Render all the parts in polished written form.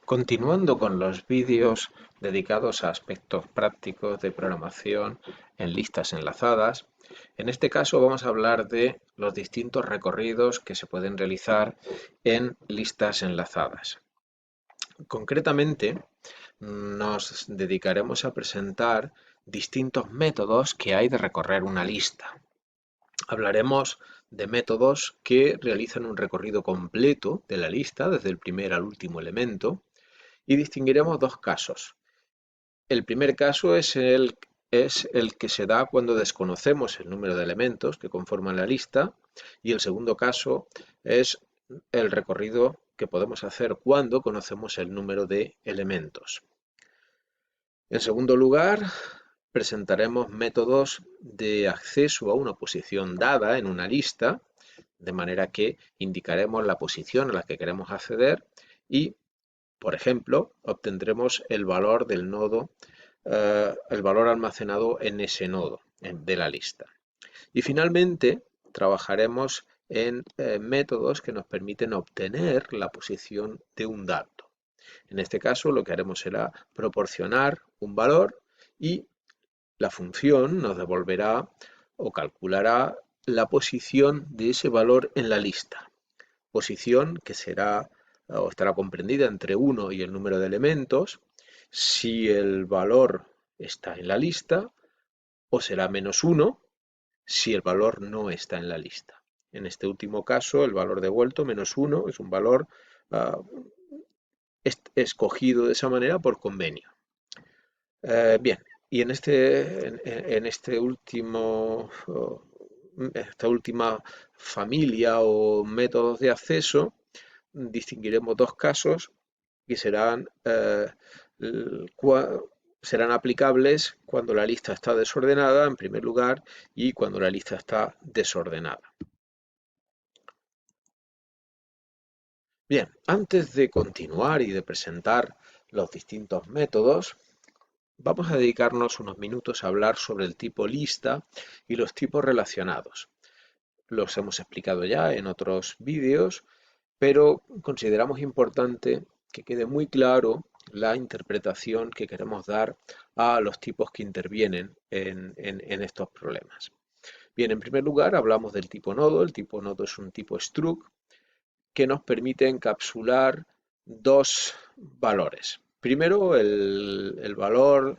Continuando con los vídeos dedicados a aspectos prácticos de programación en listas enlazadas, en este caso vamos a hablar de los distintos recorridos que se pueden realizar en listas enlazadas. Concretamente, nos dedicaremos a presentar distintos métodos que hay de recorrer una lista. Hablaremos de métodos que realizan un recorrido completo de la lista, desde el primer al último elemento, y distinguiremos dos casos. El primer caso es el que se da cuando desconocemos el número de elementos que conforman la lista, y el segundo caso es el recorrido que podemos hacer cuando conocemos el número de elementos. En segundo lugar, presentaremos métodos de acceso a una posición dada en una lista, de manera que indicaremos la posición a la que queremos acceder y, por ejemplo, obtendremos el valor del nodo, el valor almacenado en ese nodo de la lista. Y finalmente, trabajaremos en métodos que nos permiten obtener la posición de un dato. En este caso, lo que haremos será proporcionar un valor y la función nos devolverá o calculará la posición de ese valor en la lista. Posición que será o estará comprendida entre 1 y el número de elementos, si el valor está en la lista, o será -1 si el valor no está en la lista. En este último caso, el valor devuelto, -1, es un valor escogido de esa manera por convenio. Bien, y en esta última familia o métodos de acceso, distinguiremos dos casos que serán aplicables cuando la lista está desordenada, en primer lugar, y cuando la lista está desordenada. Bien, antes de continuar y de presentar los distintos métodos, vamos a dedicarnos unos minutos a hablar sobre el tipo lista y los tipos relacionados. Los hemos explicado ya en otros vídeos, pero consideramos importante que quede muy claro la interpretación que queremos dar a los tipos que intervienen en estos problemas. Bien, en primer lugar hablamos del tipo nodo. El tipo nodo es un tipo struct que nos permite encapsular dos valores. Primero, el valor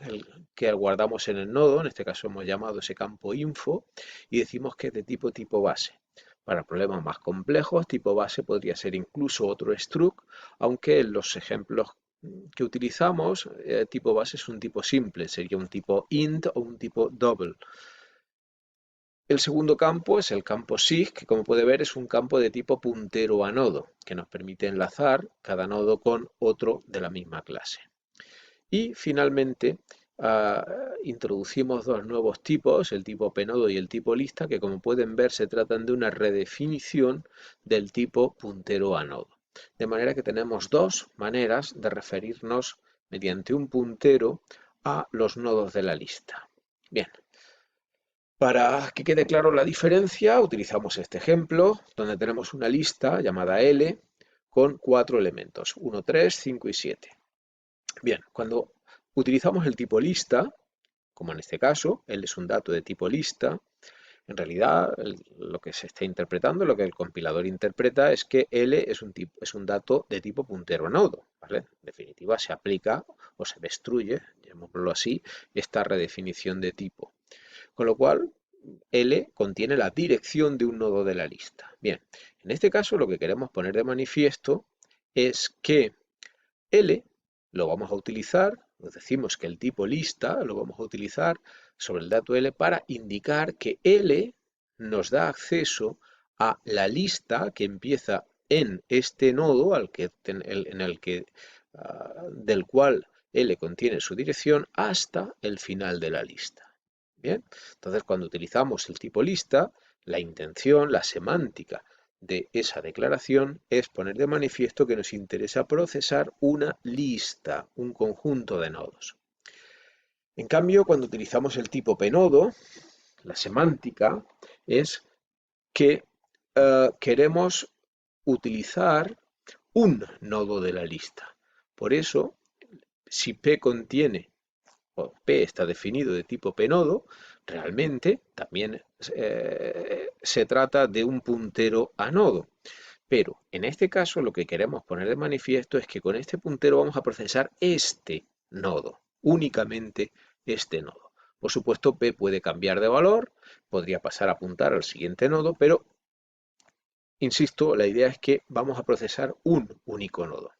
que guardamos en el nodo, en este caso hemos llamado ese campo info, y decimos que es de tipo base. Para problemas más complejos, tipo base podría ser incluso otro struct, aunque en los ejemplos que utilizamos, tipo base es un tipo simple, sería un tipo int o un tipo double. El segundo campo es el campo sig, que como puede ver es un campo de tipo puntero a nodo, que nos permite enlazar cada nodo con otro de la misma clase. Y finalmente introducimos dos nuevos tipos, el tipo pnodo y el tipo lista, que como pueden ver se tratan de una redefinición del tipo puntero a nodo. De manera que tenemos dos maneras de referirnos mediante un puntero a los nodos de la lista. Bien. Para que quede claro la diferencia, utilizamos este ejemplo, donde tenemos una lista llamada L con 4 elementos, 1, 3, 5 y 7. Bien, cuando utilizamos el tipo lista, como en este caso, L es un dato de tipo lista, en realidad lo que se está interpretando, lo que el compilador interpreta es que L es un dato de tipo puntero a nodo, ¿vale? En definitiva, se aplica o se destruye, llamémoslo así, esta redefinición de tipo. Con lo cual, L contiene la dirección de un nodo de la lista. Bien, en este caso lo que queremos poner de manifiesto es que L lo vamos a utilizar, nos decimos que el tipo lista lo vamos a utilizar sobre el dato L para indicar que L nos da acceso a la lista que empieza en este nodo del cual L contiene su dirección hasta el final de la lista. Bien, entonces cuando utilizamos el tipo lista, la intención, la semántica de esa declaración es poner de manifiesto que nos interesa procesar una lista, un conjunto de nodos. En cambio, cuando utilizamos el tipo pnodo, la semántica es que queremos utilizar un nodo de la lista. Por eso, si P contiene o P está definido de tipo P-nodo, realmente también se trata de un puntero a nodo. Pero en este caso lo que queremos poner de manifiesto es que con este puntero vamos a procesar este nodo, únicamente este nodo. Por supuesto, P puede cambiar de valor, podría pasar a apuntar al siguiente nodo, pero insisto, la idea es que vamos a procesar un único nodo.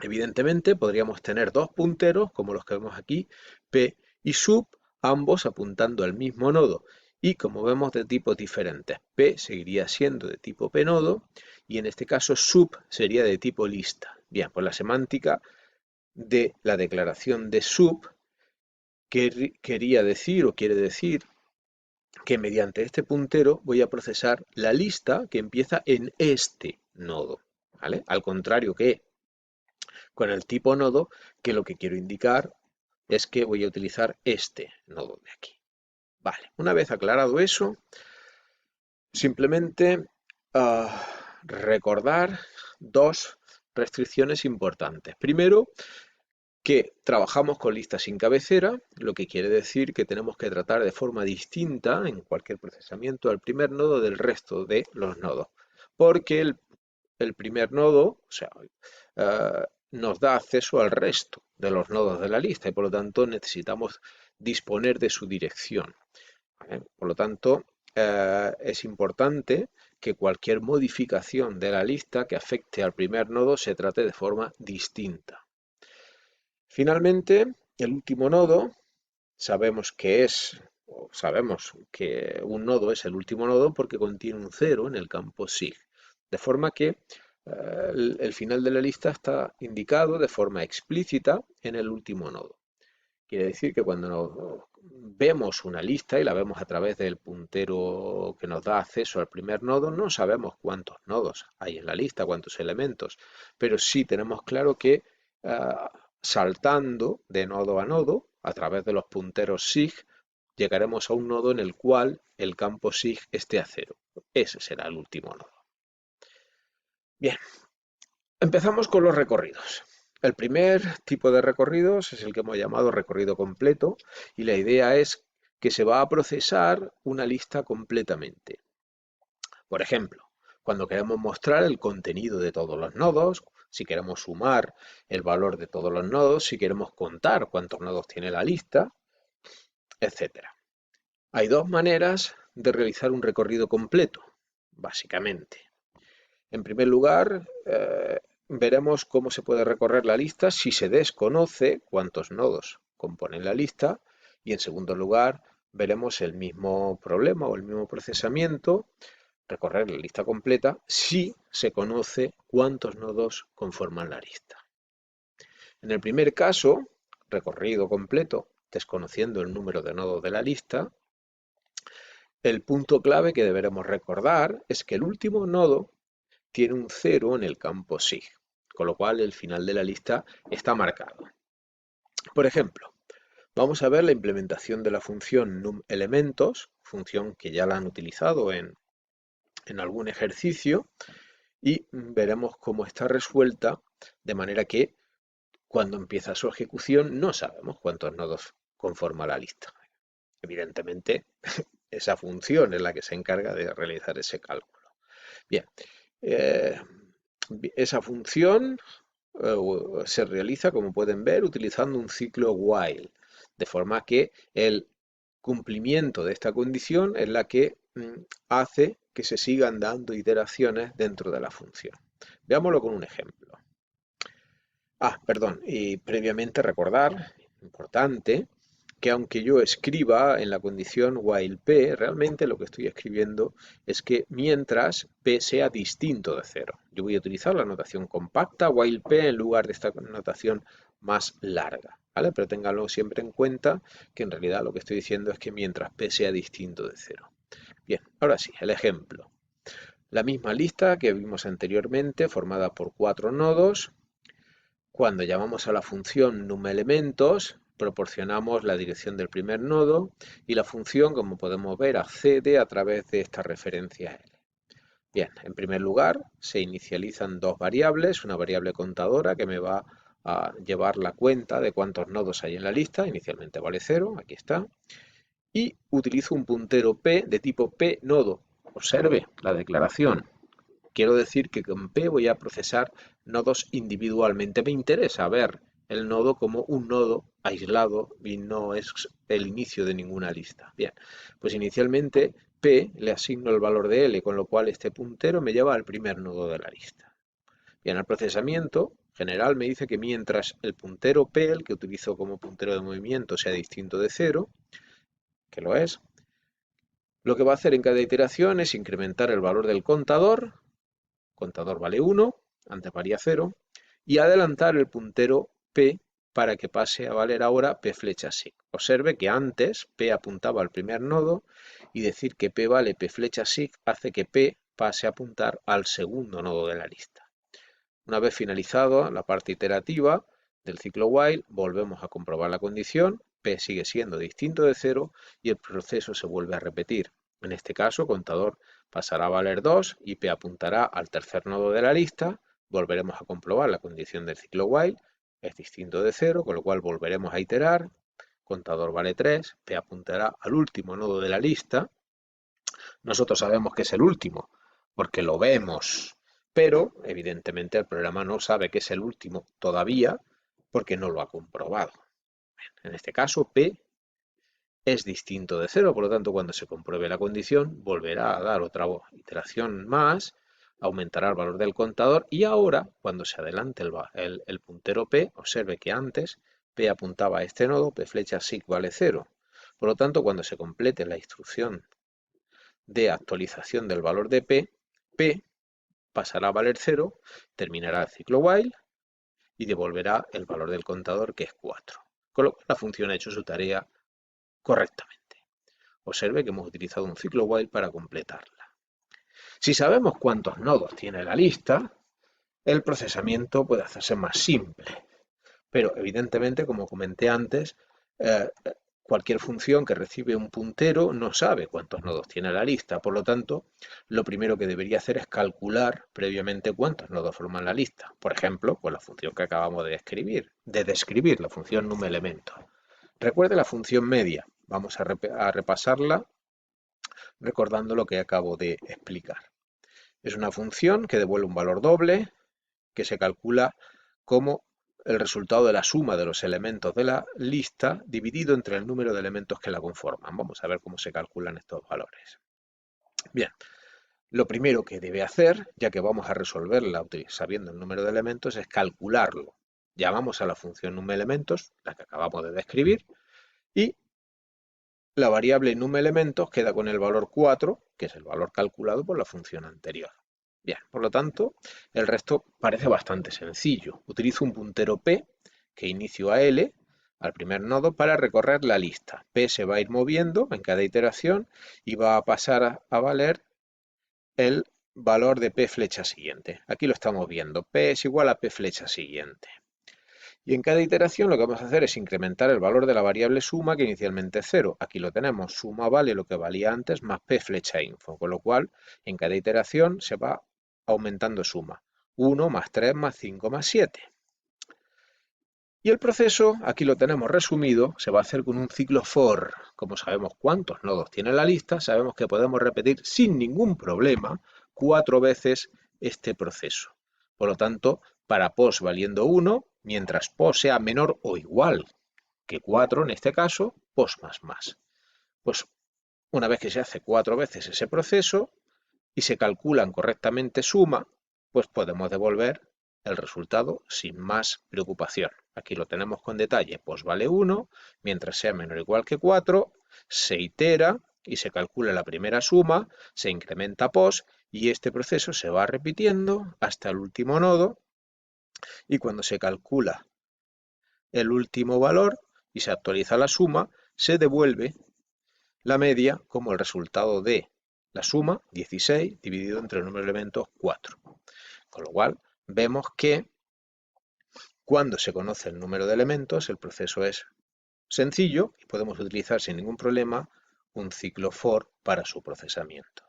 Evidentemente podríamos tener dos punteros, como los que vemos aquí, P y sub, ambos apuntando al mismo nodo. Y como vemos de tipos diferentes, P seguiría siendo de tipo P-nodo y en este caso sub sería de tipo lista. Bien, pues la semántica de la declaración de sub quería decir o quiere decir que mediante este puntero voy a procesar la lista que empieza en este nodo, ¿vale? Al contrario que con el tipo nodo, que lo que quiero indicar es que voy a utilizar este nodo de aquí. Vale, una vez aclarado eso, simplemente recordar dos restricciones importantes. Primero, que trabajamos con listas sin cabecera, lo que quiere decir que tenemos que tratar de forma distinta en cualquier procesamiento al primer nodo del resto de los nodos, porque el primer nodo, o sea, nos da acceso al resto de los nodos de la lista y por lo tanto necesitamos disponer de su dirección, ¿vale? Por lo tanto, es importante que cualquier modificación de la lista que afecte al primer nodo se trate de forma distinta. Finalmente, el último nodo, sabemos que un nodo es el último nodo porque contiene un 0 en el campo SIG, de forma que el final de la lista está indicado de forma explícita en el último nodo. Quiere decir que cuando vemos una lista y la vemos a través del puntero que nos da acceso al primer nodo, no sabemos cuántos nodos hay en la lista, cuántos elementos, pero sí tenemos claro que saltando de nodo a nodo, a través de los punteros SIG, llegaremos a un nodo en el cual el campo SIG esté a 0. Ese será el último nodo. Bien, empezamos con los recorridos. El primer tipo de recorridos es el que hemos llamado recorrido completo y la idea es que se va a procesar una lista completamente. Por ejemplo, cuando queremos mostrar el contenido de todos los nodos, si queremos sumar el valor de todos los nodos, si queremos contar cuántos nodos tiene la lista, etc. Hay dos maneras de realizar un recorrido completo, básicamente. En primer lugar, veremos cómo se puede recorrer la lista si se desconoce cuántos nodos componen la lista y en segundo lugar veremos el mismo problema o el mismo procesamiento, recorrer la lista completa, si se conoce cuántos nodos conforman la lista. En el primer caso, recorrido completo, desconociendo el número de nodos de la lista, el punto clave que deberemos recordar es que el último nodo tiene un 0 en el campo SIG, con lo cual el final de la lista está marcado. Por ejemplo, vamos a ver la implementación de la función numElementos, función que ya la han utilizado en algún ejercicio, y veremos cómo está resuelta, de manera que cuando empieza su ejecución no sabemos cuántos nodos conforma la lista. Evidentemente, esa función es la que se encarga de realizar ese cálculo. Bien, esa función se realiza, como pueden ver, utilizando un ciclo while, de forma que el cumplimiento de esta condición es la que hace que se sigan dando iteraciones dentro de la función. Veámoslo con un ejemplo. Perdón, y previamente recordar, importante, que aunque yo escriba en la condición while p, realmente lo que estoy escribiendo es que mientras p sea distinto de 0. Yo voy a utilizar la notación compacta while p en lugar de esta notación más larga, ¿vale? Pero ténganlo siempre en cuenta que en realidad lo que estoy diciendo es que mientras p sea distinto de 0. Bien, ahora sí, el ejemplo. La misma lista que vimos anteriormente, formada por 4 nodos. Cuando llamamos a la función numElementos, proporcionamos la dirección del primer nodo y la función, como podemos ver, accede a través de esta referencia L. Bien, en primer lugar se inicializan dos variables, una variable contadora que me va a llevar la cuenta de cuántos nodos hay en la lista. Inicialmente vale 0, aquí está. Y utilizo un puntero P de tipo P nodo. Observe la declaración. Quiero decir que con P voy a procesar nodos individualmente. Me interesa ver el nodo como un nodo aislado y no es el inicio de ninguna lista. Bien, pues inicialmente P le asigno el valor de L, con lo cual este puntero me lleva al primer nodo de la lista. Bien, el procesamiento general me dice que mientras el puntero P, el que utilizo como puntero de movimiento, sea distinto de 0, que lo es, lo que va a hacer en cada iteración es incrementar el valor del contador vale 1, antes valía 0, y adelantar el puntero P para que pase a valer ahora P flecha sig. Observe que antes P apuntaba al primer nodo y decir que P vale P flecha sig hace que P pase a apuntar al segundo nodo de la lista. Una vez finalizado la parte iterativa del ciclo while, volvemos a comprobar la condición, P sigue siendo distinto de 0 y el proceso se vuelve a repetir. En este caso, contador pasará a valer 2 y P apuntará al tercer nodo de la lista. Volveremos a comprobar la condición del ciclo while, es distinto de 0, con lo cual volveremos a iterar. Contador vale 3, P apuntará al último nodo de la lista. Nosotros sabemos que es el último, porque lo vemos, pero evidentemente el programa no sabe que es el último todavía, porque no lo ha comprobado. En este caso, P es distinto de 0, por lo tanto, cuando se compruebe la condición, volverá a dar otra iteración más, aumentará el valor del contador y ahora, cuando se adelante el puntero P, observe que antes P apuntaba a este nodo, P flecha sig vale 0. Por lo tanto, cuando se complete la instrucción de actualización del valor de P, P pasará a valer 0, terminará el ciclo while y devolverá el valor del contador, que es 4. Con lo cual la función ha hecho su tarea correctamente. Observe que hemos utilizado un ciclo while para completarla. Si sabemos cuántos nodos tiene la lista, el procesamiento puede hacerse más simple. Pero evidentemente, como comenté antes, cualquier función que recibe un puntero no sabe cuántos nodos tiene la lista. Por lo tanto, lo primero que debería hacer es calcular previamente cuántos nodos forman la lista. Por ejemplo, con la función que acabamos de describir, la función numElemento. Recuerde la función media. Vamos a repasarla recordando lo que acabo de explicar. Es una función que devuelve un valor doble que se calcula como el resultado de la suma de los elementos de la lista dividido entre el número de elementos que la conforman. Vamos a ver cómo se calculan estos valores. Bien, lo primero que debe hacer, ya que vamos a resolverla sabiendo el número de elementos, es calcularlo. Llamamos a la función numElementos, la que acabamos de describir, y la variable numElementos queda con el valor 4, que es el valor calculado por la función anterior. Bien, por lo tanto, el resto parece bastante sencillo. Utilizo un puntero P que inicio a L, al primer nodo, para recorrer la lista. P se va a ir moviendo en cada iteración y va a pasar a valer el valor de P flecha siguiente. Aquí lo estamos viendo. P es igual a P flecha siguiente. Y en cada iteración lo que vamos a hacer es incrementar el valor de la variable suma, que inicialmente es 0. Aquí lo tenemos, suma vale lo que valía antes más P flecha info, con lo cual en cada iteración se va aumentando suma. 1 más 3 más 5 más 7. Y el proceso, aquí lo tenemos resumido, se va a hacer con un ciclo for. Como sabemos cuántos nodos tiene la lista, sabemos que podemos repetir sin ningún problema 4 veces este proceso. Por lo tanto, para pos valiendo 1, mientras pos sea menor o igual que 4, en este caso, pos más. Pues una vez que se hace 4 veces ese proceso y se calculan correctamente suma, pues podemos devolver el resultado sin más preocupación. Aquí lo tenemos con detalle, pos vale 1, mientras sea menor o igual que 4, se itera y se calcula la primera suma, se incrementa pos y este proceso se va repitiendo hasta el último nodo, y cuando se calcula el último valor y se actualiza la suma, se devuelve la media como el resultado de la suma, 16, dividido entre el número de elementos, 4. Con lo cual, vemos que cuando se conoce el número de elementos, el proceso es sencillo y podemos utilizar sin ningún problema un ciclo for para su procesamiento.